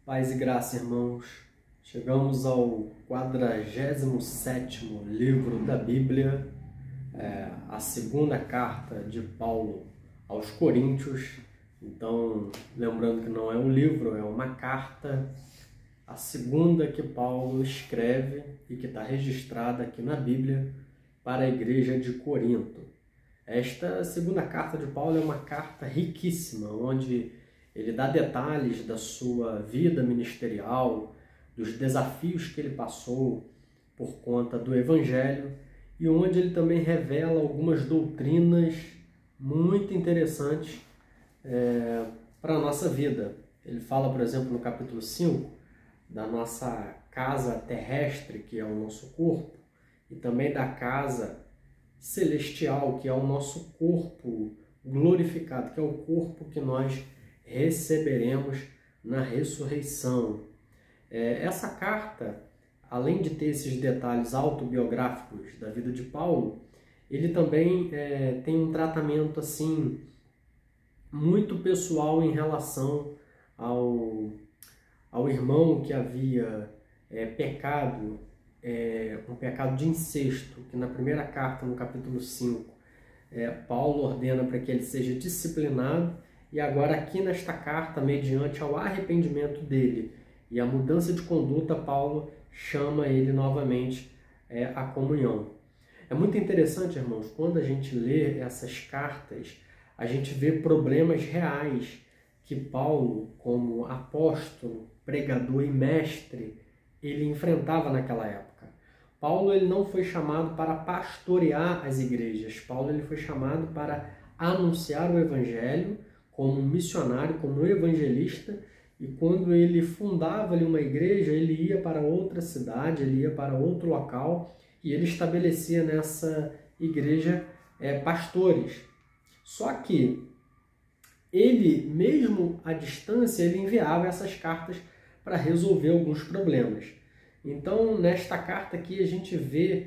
Paz e graça, irmãos. Chegamos ao 47º livro da Bíblia, a segunda carta de Paulo aos Coríntios. Então, lembrando que não é um livro, é uma carta, a segunda que Paulo escreve e que está registrada aqui na Bíblia para a igreja de Corinto. Esta segunda carta de Paulo é uma carta riquíssima, onde ele dá detalhes da sua vida ministerial, dos desafios que ele passou por conta do Evangelho e onde ele também revela algumas doutrinas muito interessantes para a nossa vida. Ele fala, por exemplo, no capítulo 5, da nossa casa terrestre, que é o nosso corpo, e também da casa celestial, que é o nosso corpo glorificado, que é o corpo que nós receberemos na ressurreição. Essa carta, além de ter esses detalhes autobiográficos da vida de Paulo, ele também tem um tratamento assim muito pessoal em relação ao irmão que havia pecado, um pecado de incesto, que na primeira carta, no capítulo 5, Paulo ordena para que ele seja disciplinado. E agora aqui nesta carta, mediante ao arrependimento dele e a mudança de conduta, Paulo chama ele novamente à comunhão. É muito interessante, irmãos, quando a gente lê essas cartas, a gente vê problemas reais que Paulo, como apóstolo, pregador e mestre, ele enfrentava naquela época. Paulo ele não foi chamado para pastorear as igrejas. Paulo ele foi chamado para anunciar o evangelho, como missionário, como evangelista, e quando ele fundava ali uma igreja, ele ia para outra cidade, ele ia para outro local, e ele estabelecia nessa igreja pastores. Só que ele, mesmo à distância, ele enviava essas cartas para resolver alguns problemas. Então, nesta carta aqui, a gente vê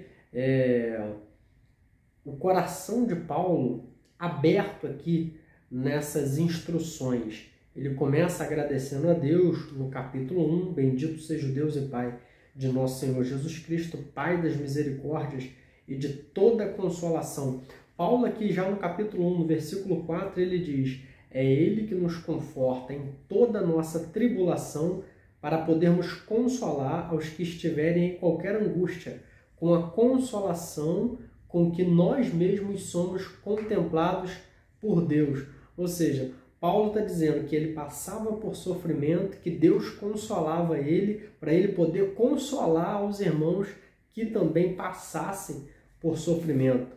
o coração de Paulo aberto aqui nessas instruções. Ele começa agradecendo a Deus no capítulo 1, bendito seja o Deus e Pai de nosso Senhor Jesus Cristo, Pai das misericórdias e de toda consolação. Paulo aqui já no capítulo 1, no versículo 4, ele diz: é Ele que nos conforta em toda a nossa tribulação, para podermos consolar aos que estiverem em qualquer angústia, com a consolação com que nós mesmos somos contemplados por Deus. Ou seja, Paulo está dizendo que ele passava por sofrimento, que Deus consolava ele, para ele poder consolar os irmãos que também passassem por sofrimento.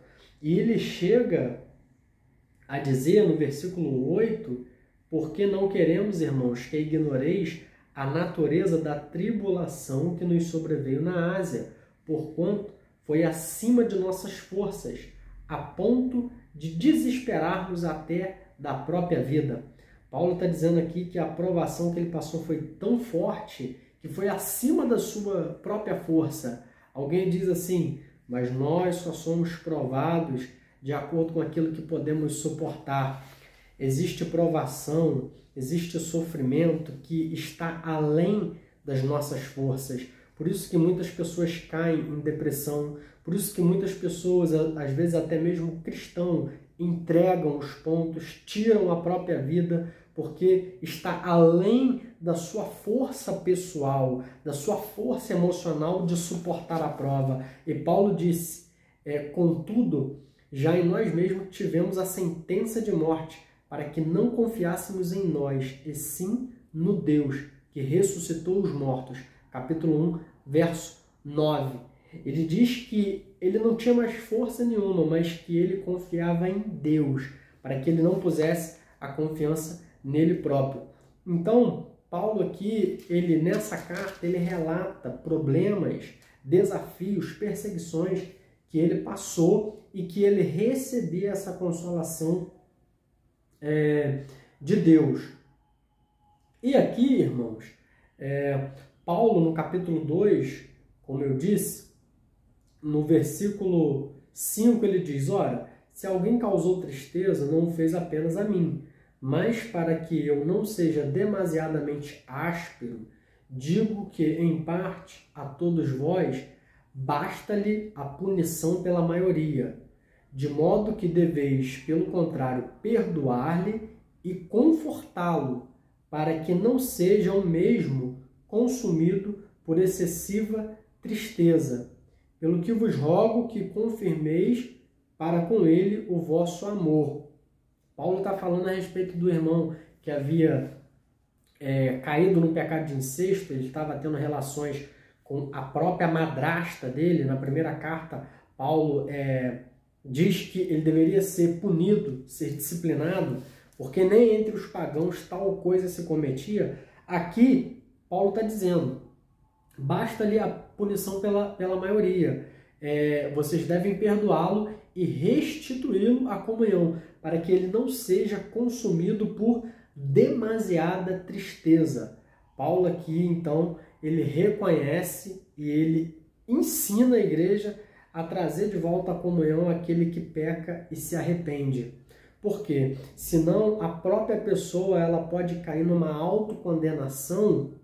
E ele chega a dizer no versículo 8, porque não queremos, irmãos, que ignoreis a natureza da tribulação que nos sobreveio na Ásia, porquanto foi acima de nossas forças, a ponto de desesperarmos até da própria vida. Paulo está dizendo aqui que a provação que ele passou foi tão forte que foi acima da sua própria força. Alguém diz assim: mas nós só somos provados de acordo com aquilo que podemos suportar. Existe provação, existe sofrimento que está além das nossas forças. Por isso que muitas pessoas caem em depressão, por isso que muitas pessoas, às vezes até mesmo cristãos, entregam os pontos, tiram a própria vida, porque está além da sua força pessoal, da sua força emocional de suportar a prova. E Paulo disse: contudo, já em nós mesmos tivemos a sentença de morte, para que não confiássemos em nós, e sim no Deus que ressuscitou os mortos. Capítulo 1, verso 9. Ele diz que ele não tinha mais força nenhuma, mas que ele confiava em Deus, para que ele não pusesse a confiança nele próprio. Então, Paulo aqui, nessa carta, ele relata problemas, desafios, perseguições que ele passou e que ele recebia essa consolação de Deus. E aqui, irmãos, Paulo, no capítulo 2, como eu disse, no versículo 5 ele diz: ora, se alguém causou tristeza, não o fez apenas a mim, Mas para que eu não seja demasiadamente áspero, digo que, em parte, a todos vós, basta-lhe a punição pela maioria, de modo que deveis, pelo contrário, perdoar-lhe e confortá-lo, para que não seja o mesmo consumido por excessiva tristeza. Pelo que vos rogo que confirmeis para com ele o vosso amor. Paulo está falando a respeito do irmão que havia caído no pecado de incesto. Ele estava tendo relações com a própria madrasta dele. Na primeira carta, Paulo diz que ele deveria ser punido, ser disciplinado, porque nem entre os pagãos tal coisa se cometia. Aqui, Paulo está dizendo, basta-lhe a punição pela maioria. Vocês devem perdoá-lo e restituí-lo à comunhão, para que ele não seja consumido por demasiada tristeza. Paulo aqui, então, ele reconhece e ele ensina a igreja a trazer de volta à comunhão aquele que peca e se arrepende. Por quê? Senão a própria pessoa ela pode cair numa autocondenação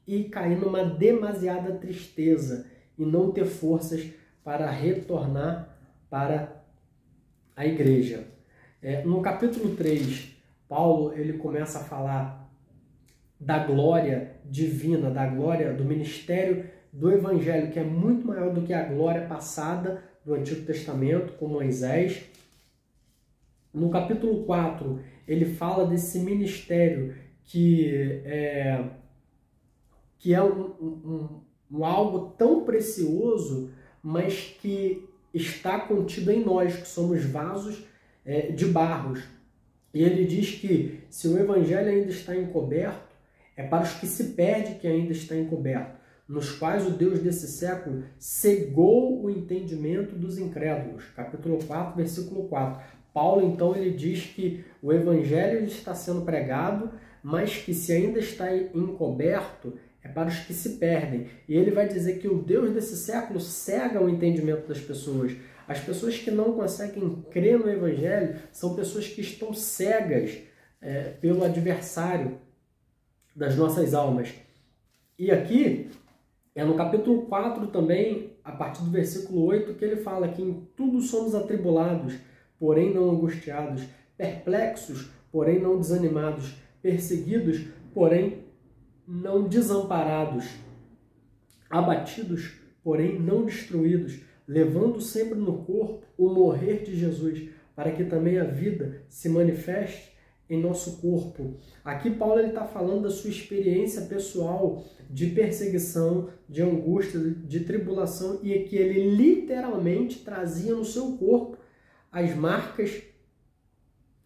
e cair numa demasiada tristeza e não ter forças para retornar para a igreja. No capítulo 3, Paulo ele começa a falar da glória divina, da glória do ministério do Evangelho, que é muito maior do que a glória passada do Antigo Testamento, com Moisés. No capítulo 4, ele fala desse ministério que é algo tão precioso, mas que está contido em nós, que somos vasos de barros. E ele diz que se o Evangelho ainda está encoberto, é para os que se perdem que ainda está encoberto, nos quais o Deus desse século cegou o entendimento dos incrédulos. Capítulo 4, versículo 4. Paulo, então, ele diz que o Evangelho está sendo pregado, mas que se ainda está encoberto, é para os que se perdem. E ele vai dizer que o Deus desse século cega o entendimento das pessoas. As pessoas que não conseguem crer no Evangelho são pessoas que estão cegas pelo adversário das nossas almas. E aqui, no capítulo 4 também, a partir do versículo 8, que ele fala que em tudo somos atribulados, porém não angustiados, perplexos, porém não desanimados, perseguidos, porém não desamparados, abatidos, porém não destruídos, levando sempre no corpo o morrer de Jesus, para que também a vida se manifeste em nosso corpo. Aqui Paulo está falando da sua experiência pessoal de perseguição, de angústia, de tribulação, e que ele literalmente trazia no seu corpo as marcas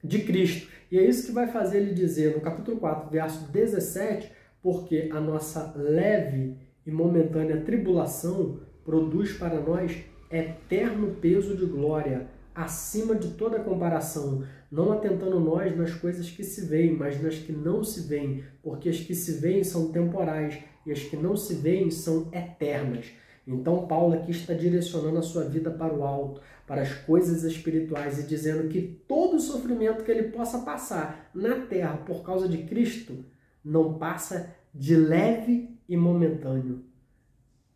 de Cristo. E é isso que vai fazer ele dizer no capítulo 4, verso 17, porque a nossa leve e momentânea tribulação produz para nós eterno peso de glória, acima de toda comparação, não atentando nós nas coisas que se veem, mas nas que não se veem, porque as que se veem são temporais e as que não se veem são eternas. Então Paulo aqui está direcionando a sua vida para o alto, para as coisas espirituais, e dizendo que todo o sofrimento que ele possa passar na terra por causa de Cristo não passa de leve e momentâneo.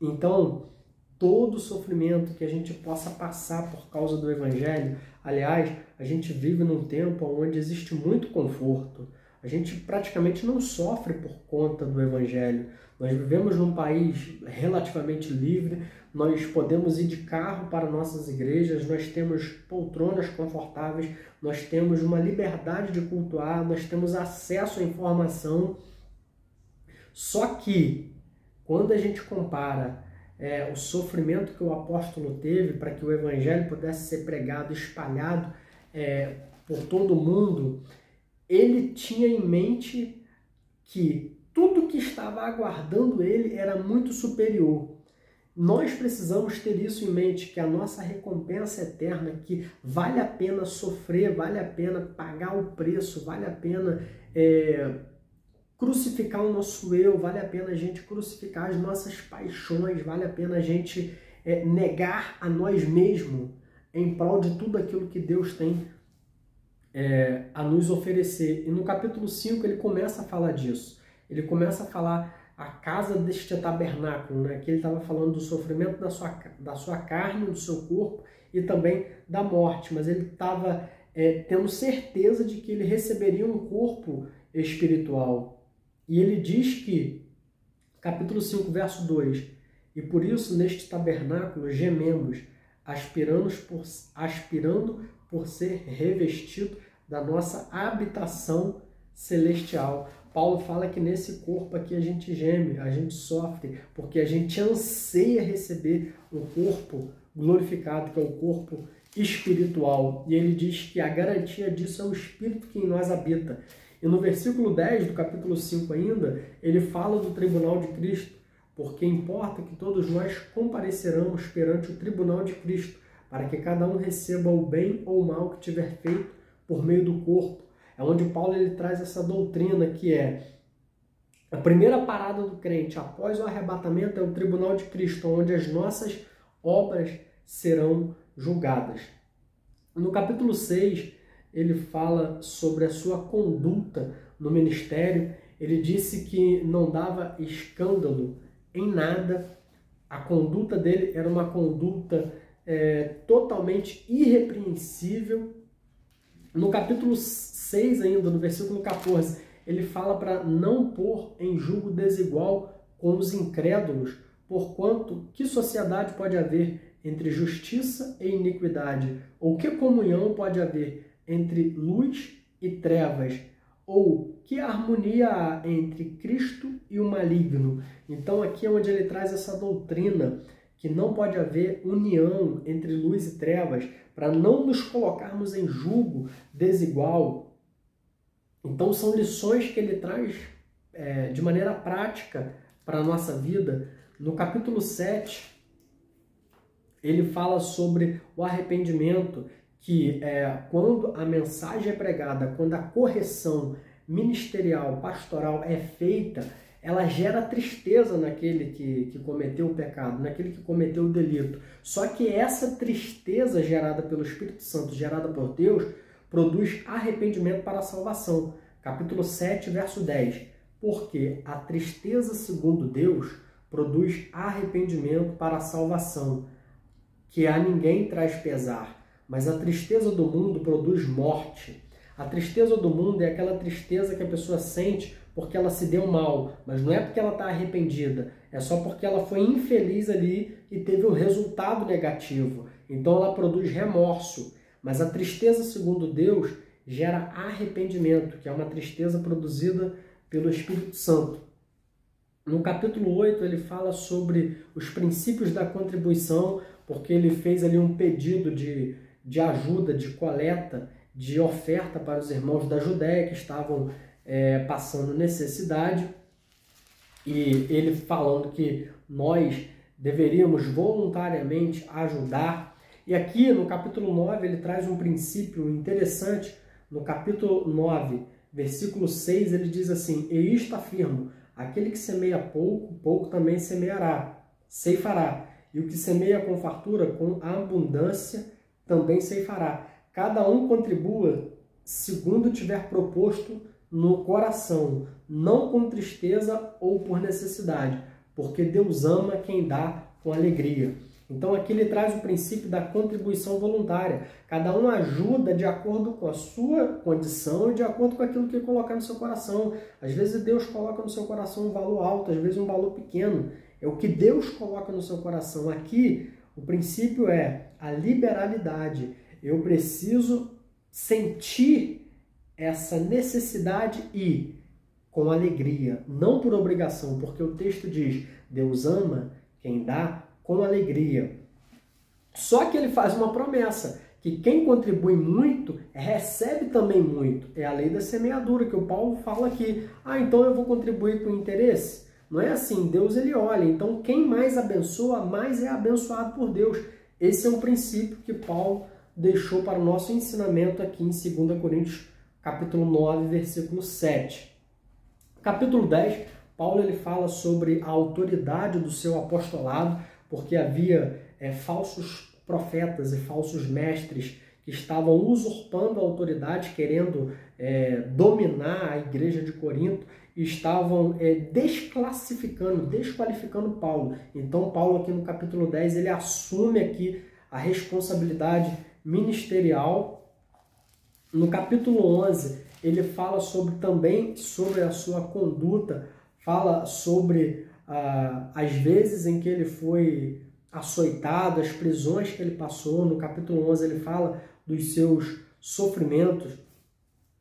Então, todo sofrimento que a gente possa passar por causa do Evangelho, aliás, a gente vive num tempo onde existe muito conforto. A gente praticamente não sofre por conta do Evangelho. Nós vivemos num país relativamente livre, nós podemos ir de carro para nossas igrejas, nós temos poltronas confortáveis, nós temos uma liberdade de cultuar, nós temos acesso à informação. Só que, quando a gente compara o sofrimento que o apóstolo teve para que o Evangelho pudesse ser pregado, espalhado por todo o mundo, ele tinha em mente que tudo que estava aguardando ele era muito superior. Nós precisamos ter isso em mente, que a nossa recompensa eterna, que vale a pena sofrer, vale a pena pagar o preço, vale a pena crucificar o nosso eu, vale a pena a gente crucificar as nossas paixões, vale a pena a gente negar a nós mesmos em prol de tudo aquilo que Deus tem a nos oferecer. E no capítulo 5 ele começa a falar disso. Ele começa a falar a casa deste tabernáculo, né? Que ele estava falando do sofrimento da sua carne, do seu corpo e também da morte. Mas ele estava tendo certeza de que ele receberia um corpo espiritual. E ele diz que, capítulo 5, verso 2, e por isso neste tabernáculo gememos, aspirando por ser revestido da nossa habitação celestial. Paulo fala que nesse corpo aqui a gente geme, a gente sofre, porque a gente anseia receber um corpo glorificado, que é o corpo espiritual. E ele diz que a garantia disso é o Espírito que em nós habita. E no versículo 10 do capítulo 5 ainda, ele fala do tribunal de Cristo, porque importa que todos nós compareceramos perante o tribunal de Cristo, para que cada um receba o bem ou o mal que tiver feito por meio do corpo. É onde Paulo ele traz essa doutrina que é a primeira parada do crente após o arrebatamento é o tribunal de Cristo, onde as nossas obras serão julgadas. No capítulo 6, ele fala sobre a sua conduta no ministério. Ele disse que não dava escândalo em nada. A conduta dele era uma conduta totalmente irrepreensível. No capítulo 6 ainda, no versículo 14, ele fala para não pôr em julgo desigual com os incrédulos, porquanto que sociedade pode haver entre justiça e iniquidade? Ou que comunhão pode haver entre luz e trevas? Ou que harmonia há entre Cristo e o maligno? Então aqui é onde ele traz essa doutrina que não pode haver união entre luz e trevas, para não nos colocarmos em julgo desigual. Então são lições que ele traz de maneira prática para a nossa vida. No capítulo 7, ele fala sobre o arrependimento, que quando a mensagem é pregada, quando a correção ministerial, pastoral é feita, ela gera tristeza naquele que cometeu o pecado, naquele que cometeu o delito. Só que essa tristeza gerada pelo Espírito Santo, gerada por Deus, produz arrependimento para a salvação. Capítulo 7, verso 10. Porque a tristeza segundo Deus produz arrependimento para a salvação, que a ninguém traz pesar, mas a tristeza do mundo produz morte. A tristeza do mundo é aquela tristeza que a pessoa sente porque ela se deu mal, mas não é porque ela está arrependida, é só porque ela foi infeliz ali e teve um resultado negativo. Então ela produz remorso. Mas a tristeza segundo Deus gera arrependimento, que é uma tristeza produzida pelo Espírito Santo. No capítulo 8 ele fala sobre os princípios da contribuição, porque ele fez ali um pedido de ajuda, de coleta, de oferta para os irmãos da Judéia que estavam passando necessidade, e ele falando que nós deveríamos voluntariamente ajudar. E aqui no capítulo 9 ele traz um princípio interessante. No capítulo 9, versículo 6, ele diz assim: e isto afirmo, aquele que semeia pouco, pouco também ceifará, e o que semeia com fartura, com abundância, também ceifará. Cada um contribua segundo tiver proposto no coração, não com tristeza ou por necessidade, porque Deus ama quem dá com alegria. Então aqui ele traz o princípio da contribuição voluntária. Cada um ajuda de acordo com a sua condição e de acordo com aquilo que colocar no seu coração. Às vezes Deus coloca no seu coração um valor alto, às vezes um valor pequeno. É o que Deus coloca no seu coração. Aqui o princípio é a liberalidade. Eu preciso sentir essa necessidade e com alegria, não por obrigação, porque o texto diz: Deus ama quem dá com alegria. Só que ele faz uma promessa, que quem contribui muito recebe também muito. É a lei da semeadura, que o Paulo fala aqui. Então eu vou contribuir com interesse? Não é assim. Deus ele olha. Então quem mais abençoa, mais é abençoado por Deus. Esse é um princípio que Paulo deixou para o nosso ensinamento aqui em 2 Coríntios, capítulo 9, versículo 7. Capítulo 10, Paulo ele fala sobre a autoridade do seu apostolado, porque havia falsos profetas e falsos mestres que que estavam usurpando a autoridade, querendo dominar a igreja de Corinto, e estavam desqualificando Paulo. Então Paulo aqui no capítulo 10, ele assume aqui a responsabilidade ministerial. No capítulo 11, ele fala também sobre a sua conduta, fala sobre as vezes em que ele foi açoitado, as prisões que ele passou. No capítulo 11 ele fala dos seus sofrimentos.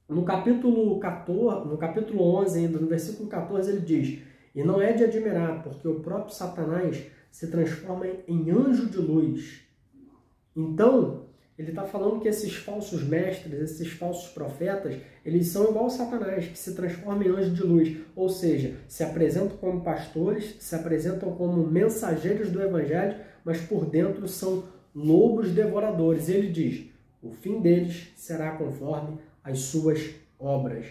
No capítulo 11 ainda, no versículo 14, ele diz: e não é de admirar, porque o próprio Satanás se transforma em anjo de luz. Então, ele está falando que esses falsos mestres, esses falsos profetas, eles são igual ao Satanás, que se transforma em anjo de luz. Ou seja, se apresentam como pastores, se apresentam como mensageiros do evangelho, mas por dentro são lobos devoradores. E ele diz: o fim deles será conforme as suas obras.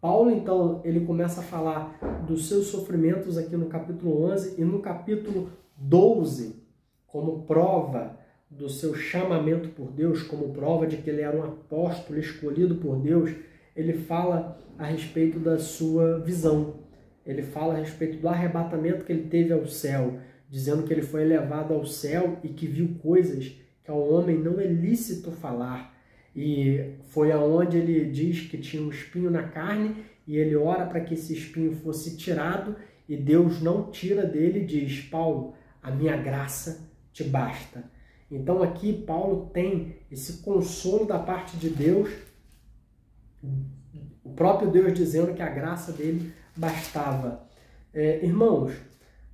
Paulo, então, ele começa a falar dos seus sofrimentos aqui no capítulo 11 e no capítulo 12, como prova do seu chamamento por Deus, como prova de que ele era um apóstolo escolhido por Deus. Ele fala a respeito da sua visão. Ele fala a respeito do arrebatamento que ele teve ao céu, dizendo que ele foi elevado ao céu e que viu coisas que ao homem não é lícito falar. E foi aonde ele diz que tinha um espinho na carne e ele ora para que esse espinho fosse tirado e Deus não tira dele e diz: Paulo, a minha graça te basta. Então aqui Paulo tem esse consolo da parte de Deus, o próprio Deus dizendo que a graça dele bastava. Irmãos,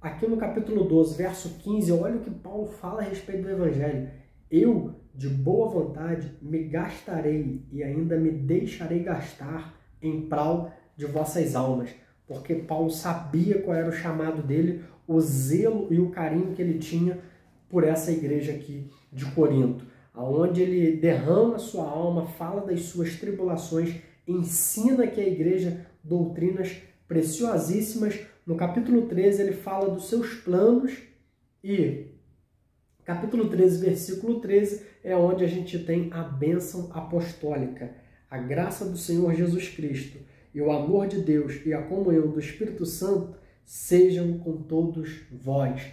aqui no capítulo 12, verso 15, olha o que Paulo fala a respeito do Evangelho. Eu, de boa vontade, me gastarei e ainda me deixarei gastar em prol de vossas almas. Porque Paulo sabia qual era o chamado dele, o zelo e o carinho que ele tinha por essa igreja aqui de Corinto, aonde ele derrama a sua alma, fala das suas tribulações, ensina que a igreja doutrinas preciosíssimas. No capítulo 13 ele fala dos seus planos e capítulo 13, versículo 13 é onde a gente tem a bênção apostólica. A graça do Senhor Jesus Cristo e o amor de Deus e a comunhão do Espírito Santo sejam com todos vós.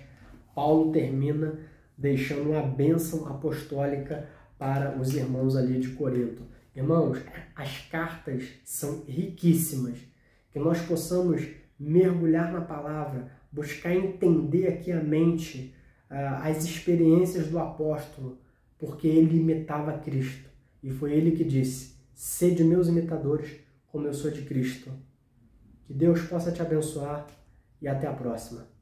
Paulo termina deixando uma bênção apostólica para os irmãos ali de Corinto. Irmãos, as cartas são riquíssimas. Que nós possamos mergulhar na palavra, buscar entender aqui a mente, as experiências do apóstolo, porque ele imitava Cristo. E foi ele que disse: sede meus imitadores, como eu sou de Cristo. Que Deus possa te abençoar e até a próxima.